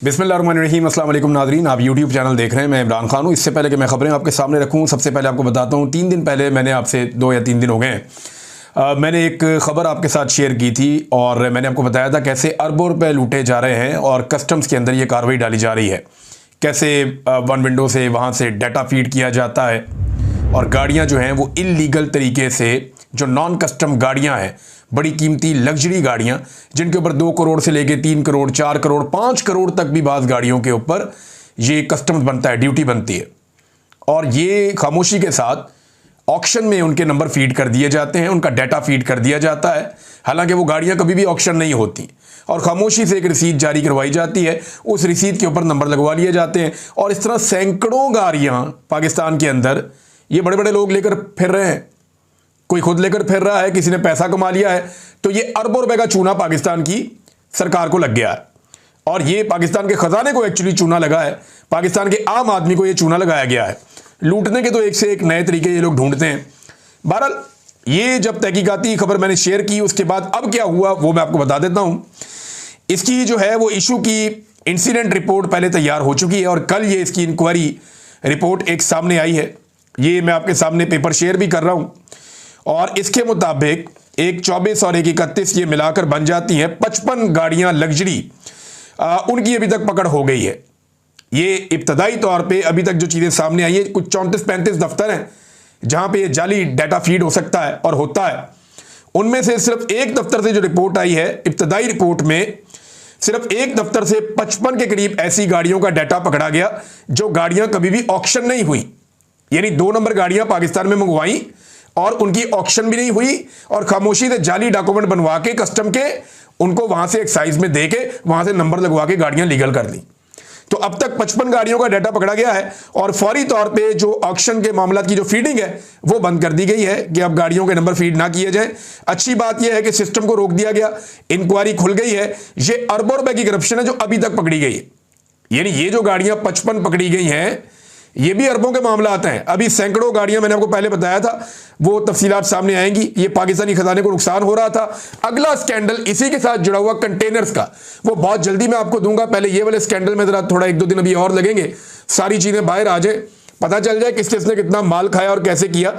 बिस्मिल्लाहिर्रहमानिर्रहीम। अस्सलाम वालेकुम नाज़रीन, आप यूट्यूब चैनल देख रहे हैं। मैं इमरान खान हूँ। इससे पहले कि मैं खबरें आपके सामने रखूँ, सबसे पहले आपको बताता हूँ 3 दिन पहले मैंने आपसे 2 या 3 दिन हो गए हैं, मैंने एक ख़बर आपके साथ शेयर की थी और मैंने आपको बताया था कैसे अरबों रुपए लूटे जा रहे हैं और कस्टम्स के अंदर ये कार्रवाई डाली जा रही है। कैसे वन विंडो से वहाँ से डाटा फीड किया जाता है और गाड़ियाँ जो हैं वो इल्लीगल तरीके से, जो नॉन कस्टम गाड़ियाँ हैं, बड़ी कीमती लग्जरी गाड़ियाँ जिनके ऊपर 2 करोड़ से लेके 3 करोड़ 4 करोड़ 5 करोड़ तक भी बाज़ गाड़ियों के ऊपर ये कस्टम्स बनता है, ड्यूटी बनती है। और ये खामोशी के साथ ऑक्शन में उनके नंबर फीड कर दिए जाते हैं, उनका डाटा फीड कर दिया जाता है। हालांकि वो गाड़ियाँ कभी भी ऑक्शन नहीं होती और खामोशी से एक रसीद जारी करवाई जाती है, उस रसीद के ऊपर नंबर लगवा लिए जाते हैं। और इस तरह सैकड़ों गाड़ियाँ पाकिस्तान के अंदर ये बड़े बड़े लोग लेकर फिर रहे हैं। कोई खुद लेकर फिर रहा है, किसी ने पैसा कमा लिया है, तो ये अरबों रुपए का चूना पाकिस्तान की सरकार को लग गया है। और ये पाकिस्तान के खजाने को एक्चुअली चूना लगा है, पाकिस्तान के आम आदमी को ये चूना लगाया गया है। लूटने के तो एक से एक नए तरीके ये लोग ढूंढते हैं। बहरहाल ये जब तहकीकाती खबर मैंने शेयर की, उसके बाद अब क्या हुआ वो मैं आपको बता देता हूं। इसकी जो है वो इशू की इंसिडेंट रिपोर्ट पहले तैयार हो चुकी है और कल ये इसकी इंक्वायरी रिपोर्ट एक सामने आई है। ये मैं आपके सामने पेपर शेयर भी कर रहा हूं और इसके मुताबिक एक 24 और एक 31 ये मिलाकर बन जाती हैं 55 गाड़ियां लग्जरी। उनकी अभी तक पकड़ हो गई है। ये इब्तदाई तौर पे अभी तक जो चीज़ें सामने आई है, कुछ 34-35 दफ्तर हैं जहां पे ये जाली डाटा फीड हो सकता है और होता है। उनमें से सिर्फ एक दफ्तर से जो रिपोर्ट आई है, इब्तदाई रिपोर्ट में सिर्फ एक दफ्तर से 55 के करीब ऐसी गाड़ियों का डाटा पकड़ा गया जो गाड़ियां कभी भी ऑक्शन नहीं हुई। यानी 2 नंबर गाड़ियां पाकिस्तान में मंगवाई और उनकी ऑक्शन भी नहीं हुई और खामोशी से जाली डॉक्यूमेंट बनवा के कस्टम के उनको वहां से एक्साइज में दे के वहां से नंबर लगवा के गाड़ियां लीगल कर दी। तो अब तक 55 गाड़ियों का डाटा पकड़ा गया है और फौरी तौर पे जो ऑक्शन के मामला की जो फीडिंग है वो बंद कर दी गई है कि अब गाड़ियों के नंबर फीड ना किए जाए। अच्छी बात यह है कि सिस्टम को रोक दिया गया, इंक्वायरी खुल गई है। ये अरबों रुपए की करप्शन है जो अभी तक पकड़ी गई है। यानी ये जो गाड़ियां 55 पकड़ी गई हैं, ये भी अरबों के मामला आते हैं। अभी सैकड़ों गाड़ियां मैंने आपको पहले बताया था, वो तफसीलात सामने आएंगी। ये पाकिस्तानी खजाने को नुकसान हो रहा था। अगला स्कैंडल इसी के साथ जुड़ा हुआ कंटेनर्स का, वो बहुत जल्दी मैं आपको दूंगा। पहले ये वाले स्कैंडल में जरा थोड़ा 1-2 दिन अभी और लगेंगे, सारी चीजें बाहर आ जाए, पता चल जाए किस किसने कितना माल खाया और कैसे किया।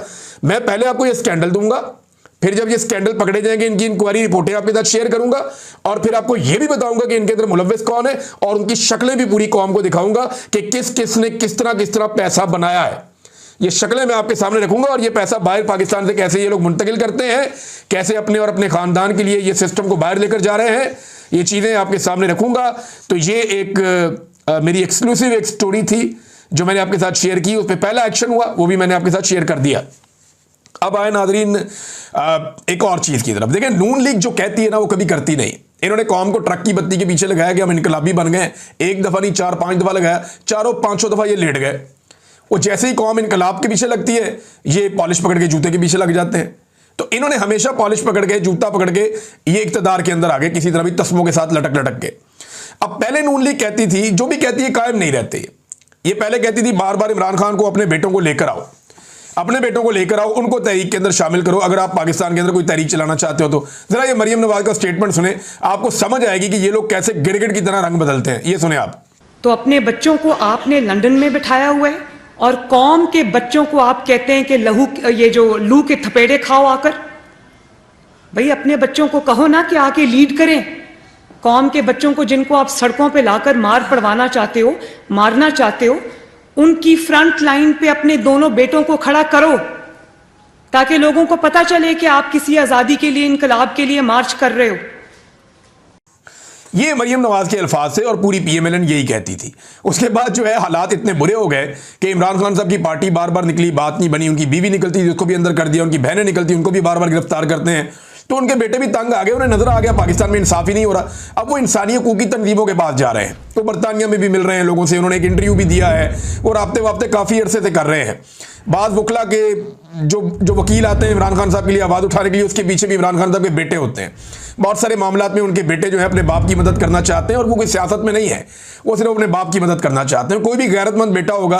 मैं पहले आपको ये स्कैंडल दूंगा, फिर जब ये स्कैंडल पकड़े जाएंगे इनकी इंक्वायरी रिपोर्टें आपके साथ शेयर करूंगा और फिर आपको यह भी बताऊंगा कि इनके अंदर मुलव्विस कौन है और उनकी शक्लें भी पूरी कौम को दिखाऊंगा कि किस किस ने किस तरह पैसा बनाया है। ये शक्लें मैं आपके सामने रखूंगा और ये पैसा बाहर पाकिस्तान से कैसे ये लोग मुंतकिल करते हैं, कैसे अपने और अपने खानदान के लिए ये सिस्टम को बाहर लेकर जा रहे हैं, ये चीजें आपके सामने रखूंगा। तो ये एक मेरी एक्सक्लूसिव एक स्टोरी थी जो मैंने आपके साथ शेयर की। उस पर पहला एक्शन हुआ, वो भी मैंने आपके साथ शेयर कर दिया। अब आए नाजरीन एक और चीज की तरफ। देखें, नून लीग जो कहती है ना वो कभी करती नहीं। इन्होंने कौम को ट्रक की बत्ती के पीछे लगाया कि हम इनकलाबी बन गए। एक दफा नहीं 4-5 दफा लगाया, 400-500 दफा ये लेट गए। वो जैसे ही कौम इनकलाब के पीछे लगती है, ये पॉलिश पकड़ के जूते के पीछे लग जाते हैं। तो इन्होंने हमेशा पॉलिश पकड़ के, जूता पकड़ के ये इक्तदार के अंदर आ गए, किसी तरह भी तस्मों के साथ लटक लटक के। अब पहले नून लीग कहती थी, जो भी कहती है कायम नहीं रहते। ये पहले कहती थी बार बार इमरान खान को अपने बेटों को लेकर आओ, अपने बेटों को लेकर आओ, उनको तहरीक के अंदर शामिल करो। अगर आप पाकिस्तान के अंदर कोई तहरीक चलाना चाहते हो तो जरा ये मरियम नवाज का स्टेटमेंट सुने, आपको समझ आएगी कि ये लोग कैसे गिरगिट की तरह रंग बदलते हैं। ये सुने आप। तो अपने बच्चों को आपने लंदन में बिठाया हुआ है और कौम के बच्चों को आप कहते हैं कि ये जो लू के थपेड़े खाओ आकर। भाई अपने बच्चों को कहो ना कि आके लीड करें। कौम के बच्चों को जिनको आप सड़कों पे लाकर मार पड़वाना चाहते हो, मारना चाहते हो, उनकी फ्रंट लाइन पे अपने दोनों बेटों को खड़ा करो ताकि लोगों को पता चले कि आप किसी आजादी के लिए, इनकलाब के लिए मार्च कर रहे हो। ये मरियम नवाज के अल्फाज से और पूरी पीएमएलएन यही कहती थी। उसके बाद जो है हालात इतने बुरे हो गए कि इमरान खान साहब की पार्टी बार बार निकली, बात नहीं बनी। उनकी बीवी निकलती थी, उसको भी अंदर कर दिया। उनकी बहनें निकलती, उनको भी बार बार गिरफ्तार करते हैं। तो उनके बेटे भी तंग आ गए, उन्हें नजर आ गया पाकिस्तान में इंसाफ ही नहीं हो रहा। अब वो इंसानी हकूक की तंजीमों के पास जा रहे हैं, तो बरतानिया में भी मिल रहे हैं लोगों से। उन्होंने एक इंटरव्यू भी दिया है, वो राब्ते वाब्ते काफ़ी अरसे से कर रहे हैं। बाज़ वकला के जो वकील आते हैं इमरान खान साहब के लिए आवाज़ उठाने के लिए, उसके पीछे भी इमरान खान साहब के बेटे होते हैं। बहुत सारे मामलात में उनके बेटे जो है अपने बाप की मदद करना चाहते हैं और वो कोई सियासत में नहीं है, वो सिर्फ अपने बाप की मदद करना चाहते हैं। कोई भी गैरतमंद बेटा होगा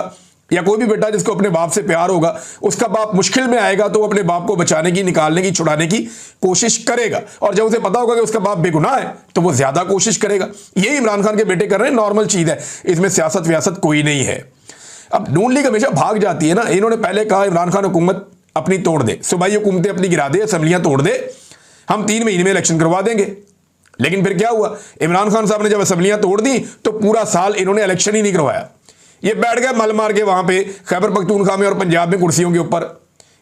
या कोई भी बेटा जिसको अपने बाप से प्यार होगा, उसका बाप मुश्किल में आएगा तो वो अपने बाप को बचाने की, निकालने की, छुड़ाने की कोशिश करेगा। और जब उसे पता होगा कि उसका बाप बेगुनाह है तो वो ज्यादा कोशिश करेगा। यही इमरान खान के बेटे कर रहे हैं, नॉर्मल चीज है, इसमें सियासत व्यासत कोई नहीं है। अब नून लीग हमेशा भाग जाती है ना। इन्होंने पहले कहा इमरान खान हुकूमत अपनी तोड़ दे, सूबाई हुकूमतें अपनी गिरा दे, असेंबलियां तोड़ दे, हम 3 महीने में इलेक्शन करवा देंगे। लेकिन फिर क्या हुआ, इमरान खान साहब ने जब असेंबलियां तोड़ दी तो पूरा साल इन्होंने इलेक्शन ही नहीं करवाया। ये बैठ गए मल मार के वहां पे खैबर पख्तूनख्वा में और पंजाब में कुर्सियों के ऊपर।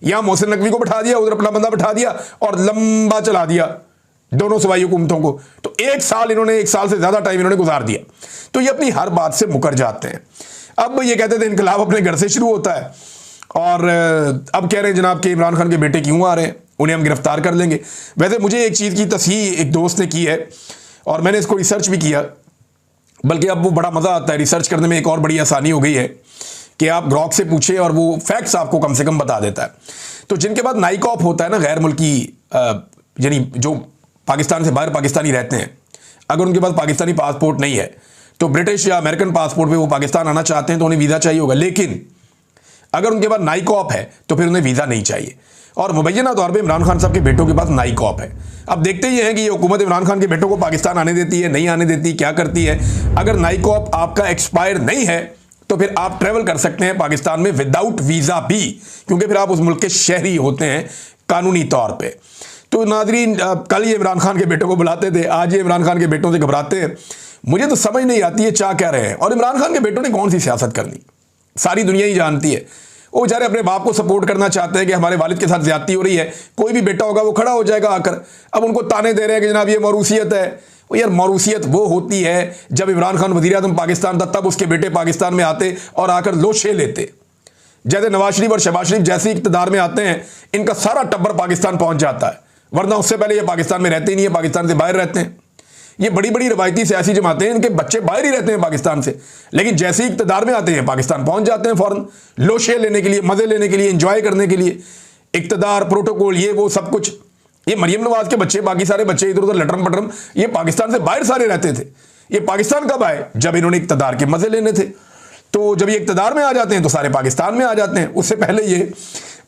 यहां मोहसिन नकवी को बैठा दिया, उधर अपना बंदा बैठा दिया और लंबा चला दिया दोनों सूबाई हुकूमतों को। तो 1 साल इन्होंने, 1 साल से ज्यादा टाइम इन्होंने गुजार दिया। तो ये अपनी हर बात से मुकर जाते हैं। अब ये कहते थे इनकलाब अपने घर से शुरू होता है, और अब कह रहे हैं जनाब कि इमरान खान के बेटे क्यों आ रहे हैं, उन्हें हम गिरफ्तार कर लेंगे। वैसे मुझे एक चीज़ की तस्हीह एक दोस्त ने की है और मैंने इसको रिसर्च भी किया, बल्कि अब वो बड़ा मज़ा आता है रिसर्च करने में। एक और बड़ी आसानी हो गई है कि आप ग्रॉक से पूछे और वो फैक्ट्स आपको कम से कम बता देता है। तो जिनके पास नाइकॉप होता है ना, गैर मुल्की यानी जो पाकिस्तान से बाहर पाकिस्तानी रहते हैं, अगर उनके पास पाकिस्तानी पासपोर्ट नहीं है तो ब्रिटिश या अमेरिकन पासपोर्ट पे वो पाकिस्तान आना चाहते हैं तो उन्हें वीज़ा चाहिए होगा। लेकिन अगर उनके पास नाइकॉप है तो फिर उन्हें वीज़ा नहीं चाहिए। और मुबैना तौर पे इमरान खान साहब के बेटों के पास नाइकॉप है। अब देखते ही हैं कि ये हुकूमत इमरान खान के बेटों को पाकिस्तान आने देती है, नहीं आने देती, क्या करती है। अगर नाइकॉप आपका एक्सपायर नहीं है तो फिर आप ट्रेवल कर सकते हैं पाकिस्तान में विदाउट वीज़ा भी, क्योंकि फिर आप उस मुल्क के शहरी होते हैं कानूनी तौर पर। तो नाज़रीन, कल ये इमरान खान के बेटों को बुलाते थे, आज ये इमरान खान के बेटों से घबराते हैं। मुझे तो समझ नहीं आती है चाह क्या रहे हैं। और इमरान खान के बेटों ने कौन सी सियासत करनी, सारी दुनिया ही जानती है। वो बेचारे अपने बाप को सपोर्ट करना चाहते हैं कि हमारे वालिद के साथ ज्यादती हो रही है, कोई भी बेटा होगा वो खड़ा हो जाएगा आकर। अब उनको ताने दे रहे हैं कि जनाब ये मौरूसियत है। वो यार मौरूसियत वो होती है जब इमरान खान वज़ीर आज़म पाकिस्तान था तब उसके बेटे पाकिस्तान में आते और आकर लोशे लेते। जैसे नवाज शरीफ और शहबाज शरीफ जैसे इक़्तिदार में आते हैं, इनका सारा टब्बर पाकिस्तान पहुंच जाता है, वरना उससे पहले ये पाकिस्तान में रहते ही नहीं है, पाकिस्तान से बाहर रहते हैं। ये बड़ी बड़ी रवायती सियासी जमातें हैं, इनके बच्चे बाहर ही रहते हैं पाकिस्तान से, लेकिन जैसे ही इक़्तिदार में आते हैं पाकिस्तान पहुंच जाते हैं फौरन, लोशे लेने के लिए, मजे लेने के लिए, एंजॉय करने के लिए। इक़्तिदार, प्रोटोकॉल, ये वो सब कुछ। ये मरियम नवाज के बच्चे, बाकी सारे बच्चे इधर उधर लटरम पटरम, ये पाकिस्तान से बाहर सारे रहते थे। ये पाकिस्तान कब आए, जब इन्होंने इक़्तिदार के मजे लेने थे। तो जब ये इक़्तिदार में आ जाते हैं तो सारे पाकिस्तान में आ जाते हैं, उससे पहले ये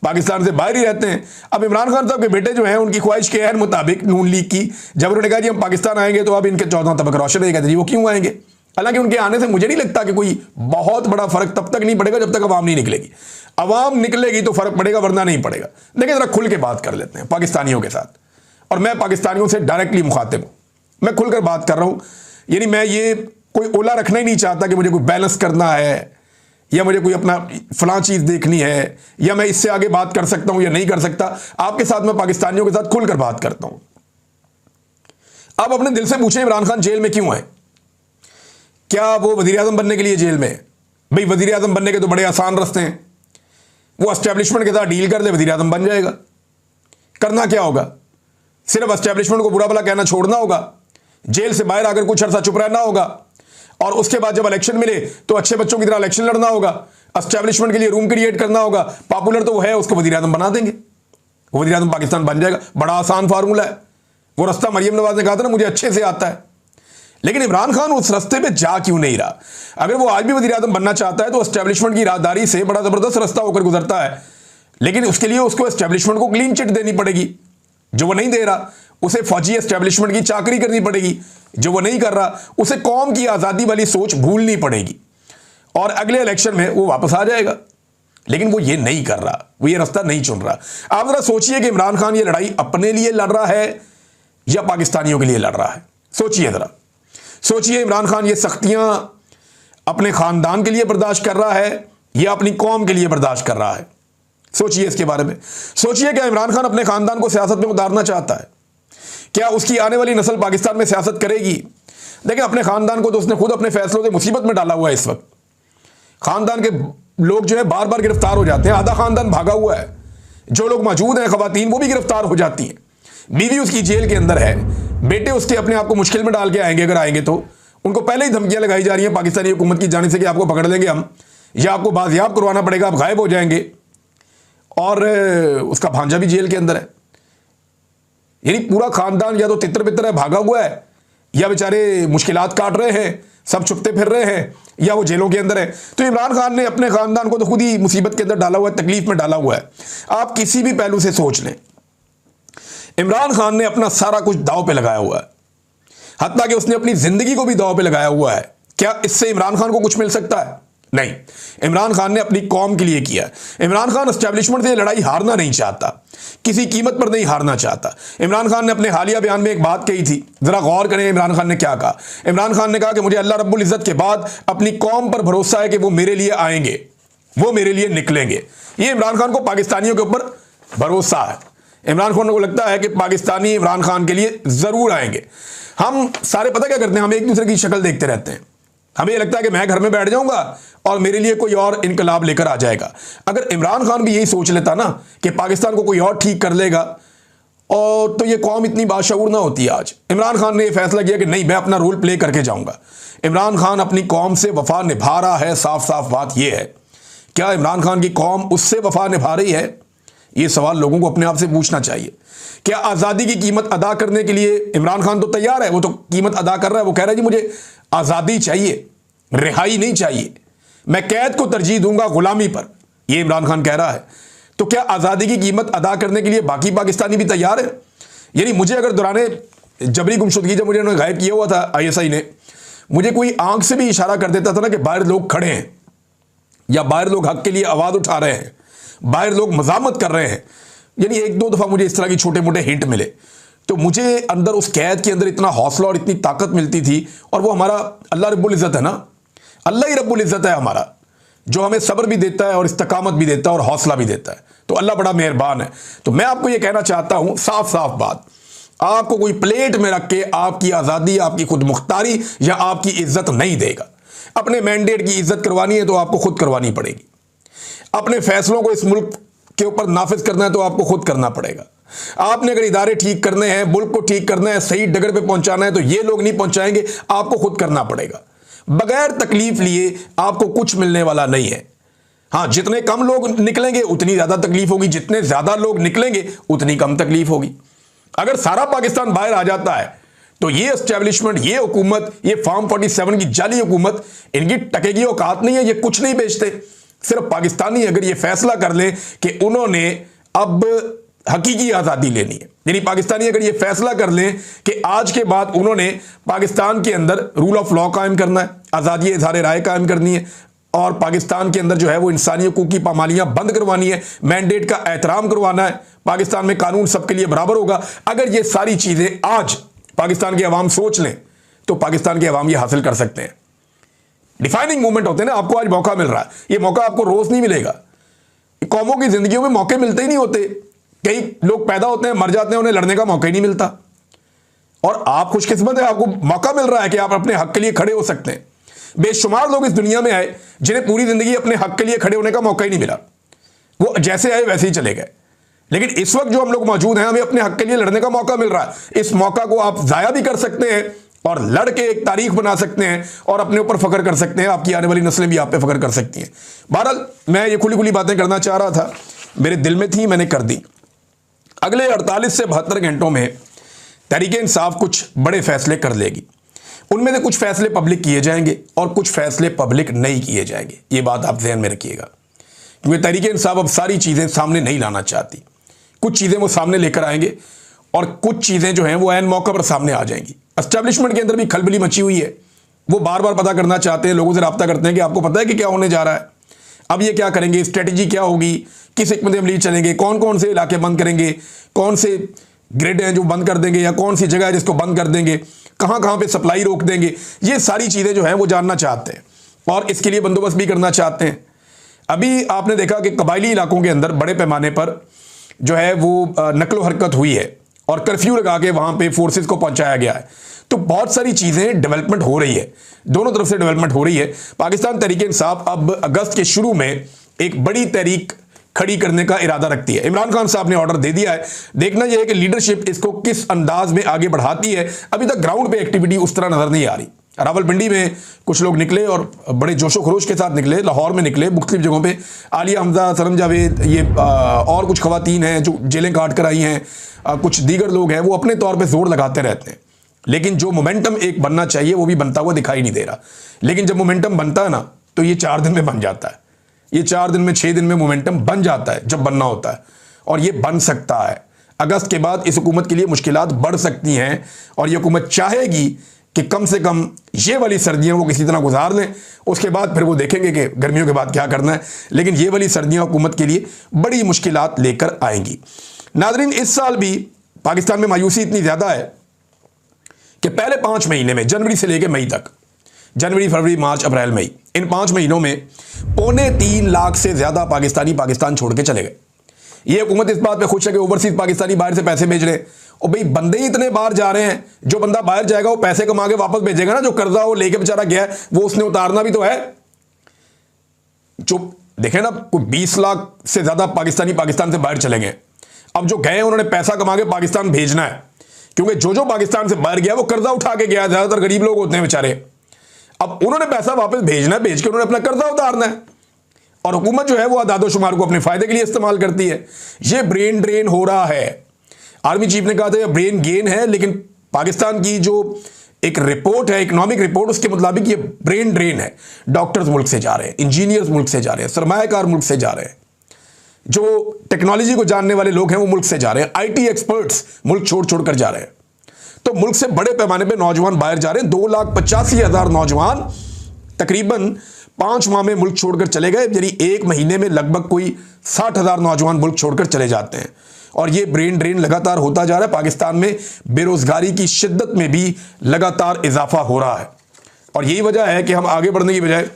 पाकिस्तान से बाहर ही रहते हैं। अब इमरान खान साहब के बेटे जो हैं उनकी ख्वाहिश के मुताबिक नून लीग की, जब उन्होंने कहा जी हम पाकिस्तान आएंगे तो अब इनके 14 तबक रोशन रहेगा, जी वो क्यों आएंगे। हालांकि उनके आने से मुझे नहीं लगता कि कोई बहुत बड़ा फर्क तब तक नहीं पड़ेगा जब तक अवाम नहीं निकलेगी। अवाम निकलेगी तो फर्क पड़ेगा, वरना नहीं पड़ेगा। देखिए जरा खुल के बात कर लेते हैं पाकिस्तानियों के साथ, और मैं पाकिस्तानियों से डायरेक्टली मुखातिब हूं, मैं खुलकर बात कर रहा हूं। यानी मैं ये कोई ओला रखना ही नहीं चाहता कि मुझे कोई बैलेंस करना है या मुझे कोई अपना फलां चीज देखनी है या मैं इससे आगे बात कर सकता हूं या नहीं कर सकता। आपके साथ मैं पाकिस्तानियों के साथ खुलकर बात करता हूं। आप अपने दिल से पूछें इमरान खान जेल में क्यों है। क्या वो वजीर आजम बनने के लिए जेल में है? भाई वजीर आजम बनने के तो बड़े आसान रास्ते हैं, वो एस्टेब्लिशमेंट के साथ डील कर दे, वजीर आजम बन जाएगा। करना क्या होगा, सिर्फ एस्टेब्लिशमेंट को बुरा भला कहना छोड़ना होगा, जेल से बाहर आकर कुछ अर्सा चुप रहना होगा, और उसके बाद जब इलेक्शन मिले तो अच्छे बच्चों की तरह इलेक्शन लड़ना होगा, एस्टेब्लिशमेंट के लिए रूम क्रिएट करना होगा, पॉपुलर तो वो है, उसको वजीर आजम बना देंगे, वजीर आजम पाकिस्तान बन जाएगा। बड़ा आसान फार्मूला है। वो रास्ता मरियम नवाज ने कहा था ना मुझे अच्छे से आता है। लेकिन इमरान खान उस रास्ते पे जा क्यों नहीं रहा। अगर वो आज भी वजीर आजम बनना चाहता है तो एस्टेब्लिशमेंट की राहदारी से बड़ा जबरदस्त रास्ता होकर गुजरता है, लेकिन उसके लिए उसको एस्टेब्लिशमेंट को क्लीन चिट देनी पड़ेगी, जो वो नहीं दे रहा। उसे फौजी एस्टेब्लिशमेंट की चाकरी करनी पड़ेगी, जो वो नहीं कर रहा। उसे कौम की आज़ादी वाली सोच भूलनी पड़ेगी और अगले इलेक्शन में वो वापस आ जाएगा। लेकिन वो ये नहीं कर रहा, वो ये रास्ता नहीं चुन रहा। आप जरा सोचिए कि इमरान खान ये लड़ाई अपने लिए लड़ रहा है या पाकिस्तानियों के लिए लड़ रहा है। सोचिए जरा, सोचिए इमरान खान ये सख्तियां अपने खानदान के लिए बर्दाश्त कर रहा है या अपनी कौम के लिए बर्दाश्त कर रहा है। सोचिए इसके बारे में। सोचिए क्या इमरान खान अपने खानदान को सियासत में उतारना चाहता है? क्या उसकी आने वाली नस्ल पाकिस्तान में सियासत करेगी? देखिए अपने खानदान को तो उसने खुद अपने फैसलों से मुसीबत में डाला हुआ है। इस वक्त खानदान के लोग जो है बार बार गिरफ्तार हो जाते हैं, आधा खानदान भागा हुआ है। जो लोग मौजूद हैं खवातीन वो भी गिरफ्तार हो जाती हैं। बीवी उसकी जेल के अंदर है, बेटे उसके अपने आप को मुश्किल में डाल के आएंगे, अगर आएंगे तो उनको पहले ही धमकियां लगाई जा रही हैं पाकिस्तानी हुकूमत की जानिब से कि आपको पकड़ लेंगे हम, या आपको बाजियाब करवाना पड़ेगा, आप गायब हो जाएंगे। और उसका भांजा भी जेल के अंदर है। यानी पूरा खानदान या तो तितर बितर है, भागा हुआ है, या बेचारे मुश्किलात काट रहे हैं, सब छुपते फिर रहे हैं या वो जेलों के अंदर है। तो इमरान खान ने अपने खानदान को तो खुद ही मुसीबत के अंदर डाला हुआ है, तकलीफ में डाला हुआ है। आप किसी भी पहलू से सोच लें, इमरान खान ने अपना सारा कुछ दांव पे लगाया हुआ है, हत्ता कि उसने अपनी जिंदगी को भी दांव पे लगाया हुआ है। क्या इससे इमरान खान को कुछ मिल सकता है? नहीं। इमरान खान ने अपनी कौम के लिए किया। इमरान खान एस्टेब्लिशमेंट से लड़ाई हारना नहीं चाहता, किसी कीमत पर नहीं हारना चाहता। इमरान खान ने अपने हालिया बयान में एक बात कही थी, जरा गौर करें इमरान खान ने क्या कहा। इमरान खान ने कहा कि मुझे अल्लाह रब्बुल इज्जत के बाद अपनी कौम पर भरोसा है कि वो मेरे लिए आएंगे, वो मेरे लिए निकलेंगे। ये इमरान खान को पाकिस्तानियों के ऊपर भरोसा है। इमरान खान को लगता है कि पाकिस्तानी इमरान खान के लिए जरूर आएंगे। हम सारे पता क्या करते हैं, हम एक दूसरे की शक्ल देखते रहते हैं। हमें यह लगता है कि मैं घर में बैठ जाऊंगा और मेरे लिए कोई और इनकलाब लेकर आ जाएगा। अगर इमरान खान भी यही सोच लेता ना कि पाकिस्तान को कोई और ठीक कर लेगा, और तो ये कौम इतनी बाशऊर ना होती आज। इमरान खान ने यह फैसला किया कि नहीं, मैं अपना रोल प्ले करके जाऊंगा। इमरान खान अपनी कौम से वफा निभा रहा है, साफ साफ बात यह है। क्या इमरान खान की कौम उससे वफा निभा रही है? यह सवाल लोगों को अपने आप से पूछना चाहिए। क्या आज़ादी की कीमत अदा करने के लिए इमरान खान तो तैयार है, वो तो कीमत अदा कर रहा है। वो कह रहा है जी मुझे आज़ादी चाहिए, रिहाई नहीं चाहिए, मैं कैद को तरजीह दूंगा गुलामी पर, यह इमरान खान कह रहा है। तो क्या आज़ादी की कीमत अदा करने के लिए बाकी पाकिस्तानी भी तैयार है? यानी मुझे अगर दौराने जबरी गुमशुदगी जब मुझे उन्होंने गायब किया हुआ था ISI ने, मुझे कोई आंख से भी इशारा कर देता था ना कि बाहर लोग खड़े हैं या बाहर लोग हक के लिए आवाज़ उठा रहे हैं, बाहर लोग मजामत कर रहे हैं, यानी एक दो दफ़ा मुझे इस तरह की छोटे मोटे हिंट मिले, तो मुझे अंदर उस कैद के अंदर इतना हौसला और इतनी ताकत मिलती थी। और वो हमारा अल्लाह रब्बुल इज़्ज़त है ना, अल्लाह ही रब्बुल इज़्ज़त है हमारा, जो हमें सब्र भी देता है और इस्तकामत भी देता है और हौसला भी देता है। तो अल्लाह बड़ा मेहरबान है। तो मैं आपको ये कहना चाहता हूँ, साफ साफ बात, आपको कोई प्लेट में रख के आपकी आज़ादी, आपकी खुद मुख्तारी या आपकी इज्जत नहीं देगा। अपने मैंडेट की इज्जत करवानी है तो आपको खुद करवानी पड़ेगी। अपने फैसलों को इस मुल्क के ऊपर नाफिज करना है तो आपको खुद करना पड़ेगा। आपने अगर इदारे ठीक करने हैं, मुल्क को ठीक करना है, सही डगर पे पहुंचाना है, तो ये लोग नहीं पहुंचाएंगे, आपको खुद करना पड़ेगा। बगैर तकलीफ लिए आपको कुछ मिलने वाला नहीं है। हाँ, जितने कम लोग निकलेंगे उतनी ज्यादा तकलीफ होगी, जितने ज्यादा लोग निकलेंगे उतनी कम तकलीफ होगी। अगर सारा पाकिस्तान बाहर आ जाता है तो ये एस्टेब्लिशमेंट, ये हुकूमत, ये फॉर्म 47 की जाली हुकूमत, इनकी टकेगी औकात नहीं है। ये कुछ नहीं बेचते। सिर्फ पाकिस्तानी अगर ये फैसला कर ले कि उन्होंने अब हकीकी आज़ादी लेनी है, यानी पाकिस्तानी अगर ये फैसला कर लें कि आज के बाद उन्होंने पाकिस्तान के अंदर रूल ऑफ लॉ कायम करना है, आज़ादी इज़हार राय कायम करनी है, और पाकिस्तान के अंदर जो है वो इंसानी हकूक़ की पामालियाँ बंद करवानी है, मैंडेट का एहतराम करवाना है, पाकिस्तान में कानून सबके लिए बराबर होगा। अगर ये सारी चीज़ें आज पाकिस्तान की अवाम सोच लें तो पाकिस्तान की अवाम ये हासिल कर सकते हैं। डिफाइनिंग मूवमेंट होते हैं ना, आपको आज मौका मिल रहा है, ये मौका आपको रोज नहीं मिलेगा। कौमों की जिंदगियों में मौके मिलते ही नहीं होते। कई लोग पैदा होते हैं, मर जाते हैं, उन्हें लड़ने का मौका ही नहीं मिलता। और आप खुशकिस्मत है, आपको मौका मिल रहा है कि आप अपने हक के लिए खड़े हो सकते हैं। बेशुमार लोग इस दुनिया में आए जिन्हें पूरी जिंदगी अपने हक के लिए खड़े होने का मौका ही नहीं मिला, वो जैसे आए वैसे ही चले गए। लेकिन इस वक्त जो हम लोग मौजूद हैं, हमें अपने हक के लिए लड़ने का मौका मिल रहा है। इस मौका को आप जाया भी कर सकते हैं और लड़ के एक तारीख बना सकते हैं और अपने ऊपर फख्र कर सकते हैं। आपकी आने वाली नस्लें भी आप पे फख्र कर सकती हैं। बहरहाल मैं ये खुली खुली बातें करना चाह रहा था, मेरे दिल में थी, मैंने कर दी। अगले 48 से 72 घंटों में तहरीक-ए-इंसाफ कुछ बड़े फैसले कर लेगी। उनमें से कुछ फैसले पब्लिक किए जाएंगे और कुछ फैसले पब्लिक नहीं किए जाएंगे। ये बात आप ध्यान में रखिएगा, क्योंकि तहरीक-ए-इंसाफ अब सारी चीज़ें सामने नहीं लाना चाहती। कुछ चीज़ें वो सामने लेकर आएंगे और कुछ चीज़ें जो हैं वो ऐन मौका पर सामने आ जाएंगी। एस्टेब्लिशमेंट के अंदर भी खलबली मची हुई है। वो बार बार पता करना चाहते हैं, लोगों से रब्ता करते हैं कि आपको पता है कि क्या होने जा रहा है, अब ये क्या करेंगे, स्ट्रेटजी क्या होगी, किस हिकमत अमली चलेंगे, कौन कौन से इलाके बंद करेंगे, कौन से ग्रिड हैं जो बंद कर देंगे, या कौन सी जगह है जिसको बंद कर देंगे, कहाँ कहाँ पे सप्लाई रोक देंगे। ये सारी चीज़ें जो हैं वो जानना चाहते हैं और इसके लिए बंदोबस्त भी करना चाहते हैं। अभी आपने देखा कि कबायली इलाकों के अंदर बड़े पैमाने पर जो है वो नकलो हरकत हुई है और कर्फ्यू लगा के वहाँ पे फोर्सेस को पहुँचाया गया है। तो बहुत सारी चीज़ें डेवलपमेंट हो रही है, दोनों तरफ से डेवलपमेंट हो रही है। पाकिस्तान तहरीक-ए-इंसाफ अब अगस्त के शुरू में एक बड़ी तहरीक खड़ी करने का इरादा रखती है। इमरान खान साहब ने ऑर्डर दे दिया है। देखना यह है कि लीडरशिप इसको किस अंदाज में आगे बढ़ाती है। अभी तक ग्राउंड पे एक्टिविटी उस तरह नजर नहीं आ रही। रावलपिंडी में कुछ लोग निकले और बड़े जोशो खरोश के साथ निकले, लाहौर में निकले, मुख्तलिफ जगहों पे आलिया हमजा, सरम जावेद, ये और कुछ खवातीन हैं जो जेलें काट कर आई हैं, कुछ दीगर लोग हैं, वो अपने तौर पे जोर लगाते रहते हैं। लेकिन जो मोमेंटम एक बनना चाहिए वो भी बनता हुआ दिखाई नहीं दे रहा। लेकिन जब मोमेंटम बनता है ना तो ये 4 दिन में बन जाता है, ये 4 दिन में 6 दिन में मोमेंटम बन जाता है जब बनना होता है, और ये बन सकता है। अगस्त के बाद इस हुकूमत के लिए मुश्किलात बढ़ सकती हैं और ये हुकूमत चाहेगी कि कम से कम ये वाली सर्दियां वो किसी तरह गुजार लें, उसके बाद फिर वो देखेंगे कि गर्मियों के बाद क्या करना है। लेकिन ये वाली सर्दियां हुकूमत के लिए बड़ी मुश्किलात लेकर आएंगी। नाज़रीन, इस साल भी पाकिस्तान में मायूसी इतनी ज़्यादा है कि पहले 5 महीने में, जनवरी से लेकर मई तक, जनवरी, फरवरी, मार्च, अप्रैल, मई, इन 5 महीनों में 3.25 लाख से ज़्यादा पाकिस्तानी पाकिस्तान छोड़ के चले गए। ये हुकूमत इस बात पे खुश है कि ओवरसीज पाकिस्तानी बाहर से पैसे भेज रहे हैं। और भाई बंदे ही इतने बाहर जा रहे हैं, जो बंदा बाहर जाएगा वो पैसे कमा के वापस भेजेगा ना। जो कर्जा वो लेके बेचारा गया है वो उसने उतारना भी तो है। जो देखें ना, कोई 20 लाख से ज्यादा पाकिस्तानी पाकिस्तान से बाहर चले गए। अब जो गए उन्होंने पैसा कमा के पाकिस्तान भेजना है, क्योंकि जो पाकिस्तान से बाहर गया वो कर्जा उठा के गया, ज्यादातर गरीब लोग होते हैं बेचारे। अब उन्होंने पैसा वापस भेजना है, भेज के उन्होंने अपना कर्जा उतारना है। और हुकूमत जो है वो आदादो शुमार को अपने फायदे के लिए इस्तेमाल करती है। ये ब्रेन ड्रेन हो रहा है। आर्मी चीफ ने कहा था ये ब्रेन गेन है, लेकिन पाकिस्तान की जो एक रिपोर्ट है, इकोनॉमिक रिपोर्ट, उसके मुताबिक ये ब्रेन ड्रेन है। डॉक्टर्स मुल्क से जा रहे हैं, इंजीनियर्स मुल्क से जा रहे हैं, सरमायाकार मुल्क से जा रहे हैं, जो टेक्नोलॉजी को जानने वाले लोग हैं वो मुल्क से जा रहे हैं, IT एक्सपर्ट्स मुल्क छोड़ छोड़ कर जा रहे हैं। तो मुल्क से बड़े पैमाने पर नौजवान बाहर जा रहे हैं। 2,85,000 नौजवान तकरीबन 5 माह में मुल्क छोड़कर चले गए। यानी 1 महीने में लगभग कोई 60,000 नौजवान मुल्क छोड़कर चले जाते हैं। और ये ब्रेन ड्रेन लगातार होता जा रहा है। पाकिस्तान में बेरोजगारी की शिद्दत में भी लगातार इजाफा हो रहा है और यही वजह है कि हम आगे बढ़ने की बजाय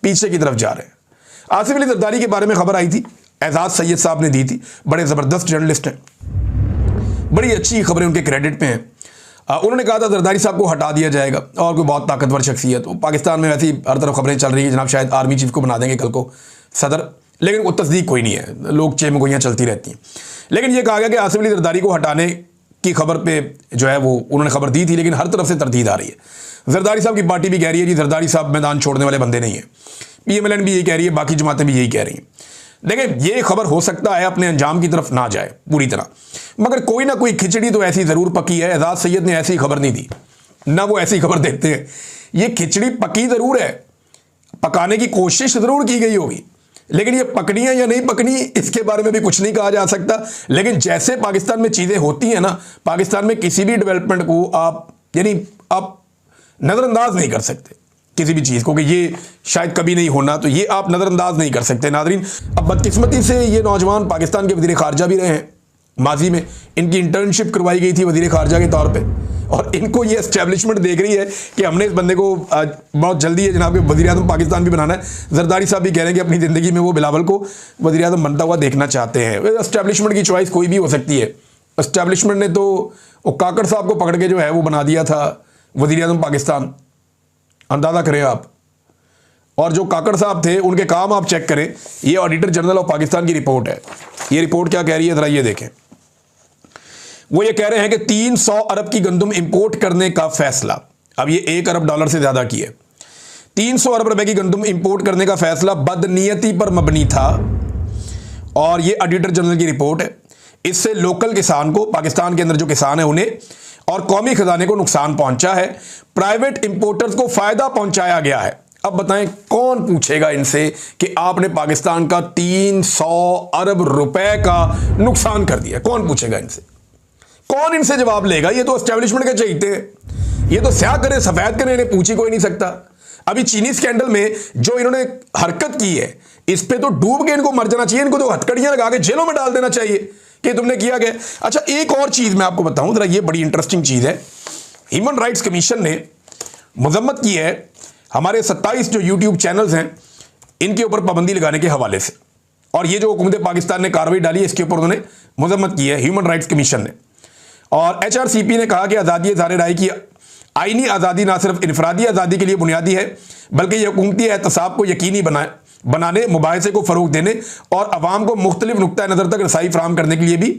पीछे की तरफ जा रहे हैं। आसिफ अली जरदारी के बारे में खबर आई थी, एजाज सैयद साहब ने दी थी, बड़े ज़बरदस्त जर्नलिस्ट हैं, बड़ी अच्छी खबरें उनके क्रेडिट पे हैं। उन्होंने कहा था जरदारी साहब को हटा दिया जाएगा और कोई बहुत ताकतवर शख्सियत। पाकिस्तान में वैसी हर तरफ खबरें चल रही हैं जनाब शायद आर्मी चीफ को बना देंगे कल को सदर, लेकिन वो तस्दीक कोई नहीं है, लोग चेमगोइयाँ चलती रहती हैं। लेकिन ये कहा गया कि आसिफ अली जरदारी को हटाने की खबर पे जो है वो उन्होंने खबर दी थी, लेकिन हर तरफ से तरदीद आ रही है। जरदारी साहब की पार्टी भी कह रही है जी जरदारी साहब मैदान छोड़ने वाले बंदे नहीं है, PMLN भी यही कह रही है, बाकी जमातें भी यही कह रही हैं। देखिए ये खबर हो सकता है अपने अंजाम की तरफ ना जाए पूरी तरह, मगर कोई ना कोई खिचड़ी तो ऐसी ज़रूर पकी है। एजाज सैयद ने ऐसी खबर नहीं दी, ना वो ऐसी खबर देते हैं। ये खिचड़ी पकी ज़रूर है, पकाने की कोशिश ज़रूर की गई होगी, लेकिन ये पकनी है या नहीं पकनी इसके बारे में भी कुछ नहीं कहा जा सकता। लेकिन जैसे पाकिस्तान में चीज़ें होती हैं ना, पाकिस्तान में किसी भी डेवलपमेंट को आप नज़रअंदाज नहीं कर सकते, किसी भी चीज़ को कि ये शायद कभी नहीं होना, तो ये आप नज़रअंदाज नहीं कर सकते। नादरीन, अब बदकिस्मती से ये नौजवान पाकिस्तान के वज़ीर ख़ारजा भी रहे हैं। माजी में इनकी इंटर्नशिप करवाई गई थी वज़ीर ख़ारजा के तौर पे, और इनको ये एस्टेब्लिशमेंट देख रही है कि हमने इस बंदे को बहुत जल्दी है जनाब वज़ीर आज़म पाकिस्तान भी बनाना है। जरदारी साहब भी कह रहे हैं कि अपनी ज़िंदगी में वो बिलावल को वज़ीर आज़म बनता हुआ देखना चाहते हैं। एस्टेब्लिशमेंट की चॉइस कोई भी हो सकती है। एस्टेब्लिशमेंट ने तो वो काकड़ साहब को पकड़ के जो है वो बना दिया था वज़ीर आज़म पाकिस्तान, अंदाज़ा करें आप। और जो काकड़ साहब थे उनके काम आप चेक करें। ये ऑडिटर जनरल ऑफ पाकिस्तान की रिपोर्ट है। ये रिपोर्ट क्या कह रही है ज़रा ये देखें। वो ये कह रहे हैं कि 300 अरब की गंदम इंपोर्ट करने का फैसला, अब ये $1 अरब से ज़्यादा की है, 300 अरब रुपए की गंदम इंपोर्ट करने का फैसला बदनीयती पर मबनी था। और ये ऑडिटर जनरल की रिपोर्ट है। इससे लोकल किसान को, पाकिस्तान के अंदर जो किसान है उन्हें और कौमी खजाने को नुकसान पहुंचा है, प्राइवेट इंपोर्टर्स को फायदा पहुंचाया गया है। अब बताएं कौन पूछेगा इनसे कि आपने पाकिस्तान का 300 अरब रुपए का नुकसान कर दिया? कौन पूछेगा इनसे? कौन इनसे जवाब लेगा? ये तो एस्टेब्लिशमेंट के चहीते हैं, ये तो स्याह करे सफेद करे, इन्हें पूछ ही कोई नहीं सकता। अभी चीनी स्कैंडल में जो इन्होंने हरकत की है इस पे तो डूब के इनको मर जाना चाहिए, इनको तो हथकड़ियां लगा के जेलों में डाल देना चाहिए कि तुमने किया गया। अच्छा, एक और चीज मैं आपको बताऊं जरा, ये बड़ी इंटरेस्टिंग चीज है। ह्यूमन राइट्स कमीशन ने मजम्मत की है हमारे 27 जो यूट्यूब चैनल्स हैं इनके ऊपर पाबंदी लगाने के हवाले से, और ये जो हुकूमत पाकिस्तान ने कार्रवाई डाली इसके ऊपर उन्होंने मजम्मत की है ह्यूमन राइट्स कमीशन ने। और HRCP ने कहा कि आज़ादी इज़हार राय की आईनी आज़ादी ना सिर्फ इनफरादी आज़ादी के लिए बुनियादी है, बल्कि यह हुकूमती एहतसाब को यकीनी बनाने, मुबाहिसे को फ़रोग देने और अवाम को मुख्तलिफ नुक्ता नज़र तक रसाई फराहम करने के लिए भी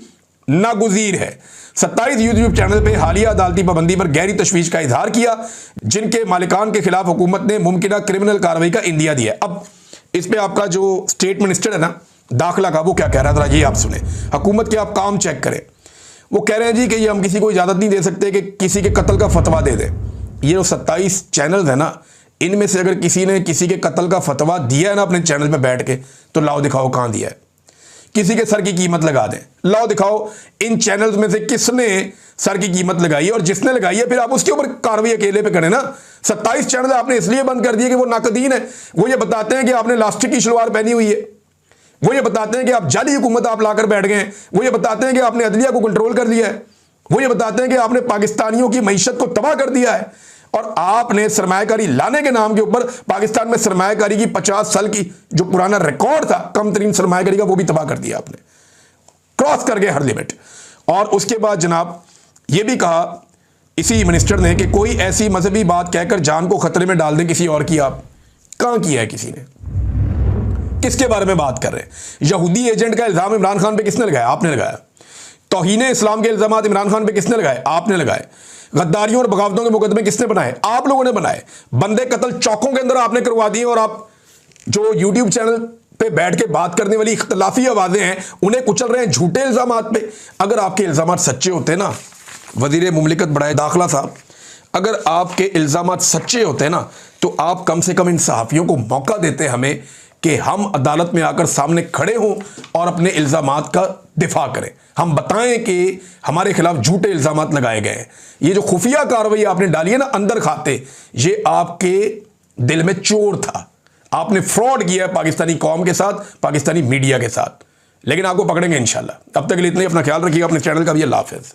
नागुज़ीर है। 27 यूट्यूब चैनल पर हालिया अदालती पाबंदी पर गहरी तशवीश का इजहार किया, जिनके मालिकान के खिलाफ हुकूमत ने मुमकिन क्रिमिनल कार्रवाई का इंदिया दिया। अब इस पर आपका जो स्टेट मिनिस्टर है ना दाखिला का, वो क्या कह रहा था ये आप सुने। हुकूमत के आप काम चेक करें। वो कह रहे हैं जी कि ये हम किसी को इजाज़त नहीं दे सकते कि किसी के कत्ल का फतवा दे दें। ये जो 27 चैनल है ना, इनमें से अगर किसी ने किसी के कत्ल का फतवा दिया है ना अपने चैनल पे बैठ के, तो लाओ दिखाओ कहाँ दिया है। किसी के सर की कीमत लगा दें, लाओ दिखाओ इन चैनल्स में से किसने सर की कीमत लगाई है, और जिसने लगाई है फिर आप उसके ऊपर कार्रवाई अकेले पे करें ना। 27 चैनल आपने इसलिए बंद कर दिए कि वो नाकदीन है। वो ये बताते हैं कि आपने लास्टिक की शलवार पहनी हुई है, वो ये बताते हैं कि आप जाली हुकूमत आप लाकर बैठ गए हैं, वो ये बताते हैं कि आपने अदलिया को कंट्रोल कर लिया है, वो ये बताते हैं कि आपने पाकिस्तानियों की मईशत को तबाह कर दिया है, और आपने सरमायाकारी लाने के नाम के ऊपर पाकिस्तान में सरमायाकारी की 50 साल की जो पुराना रिकॉर्ड था कम तरीन सरमायाकारी का, वो भी तबाह कर दिया आपने, क्रॉस कर गए हर लिमिट। और उसके बाद जनाब ये भी कहा इसी मिनिस्टर ने कि कोई ऐसी मजहबी बात कहकर जान को खतरे में डाल दें किसी और की। आप कहां किया है किसी ने? किसके बारे में बात कर रहे हैं? यहूदी एजेंट का इल्जाम इमरान खान पे किसने लगाया? आपने लगाया। तौहीन इस्लाम के इल्जाम इमरान खान पे किसने लगाए? आपने लगाए। गद्दारियों और बगावतों के मुकदमे किसने बनाए? आप लोगों ने बनाए। बंदे कत्ल चौकों के अंदर आपने करवा दिए, और आप जो यूट्यूब चैनल पे बैठ के बात करने वाली इख्तलाफी आवाजें हैं उन्हें कुचल रहे हैं झूठे इल्जाम पे। अगर आपके इल्जाम सच्चे होते ना, वजीर मुमलिकत बड़ाए दाखिला साहब, अगर आपके इल्जाम सच्चे होते ना, तो आप कम से कम इन सहाफ़ियों को मौका देते हमें कि हम अदालत में आकर सामने खड़े हों और अपने इल्ज़ामात का दिफा करें। हम बताएं कि हमारे खिलाफ झूठे इल्ज़ामात लगाए गए हैं। ये जो खुफिया कार्रवाई आपने डाली है ना अंदर खाते, ये आपके दिल में चोर था। आपने फ्रॉड किया है पाकिस्तानी कौम के साथ, पाकिस्तानी मीडिया के साथ, लेकिन आपको पकड़ेंगे इंशाल्लाह। अब तक के लिए इतना ही। अपना ख्याल रखिएगा, अपने चैनल का भी। अल्लाह हाफ़िज़।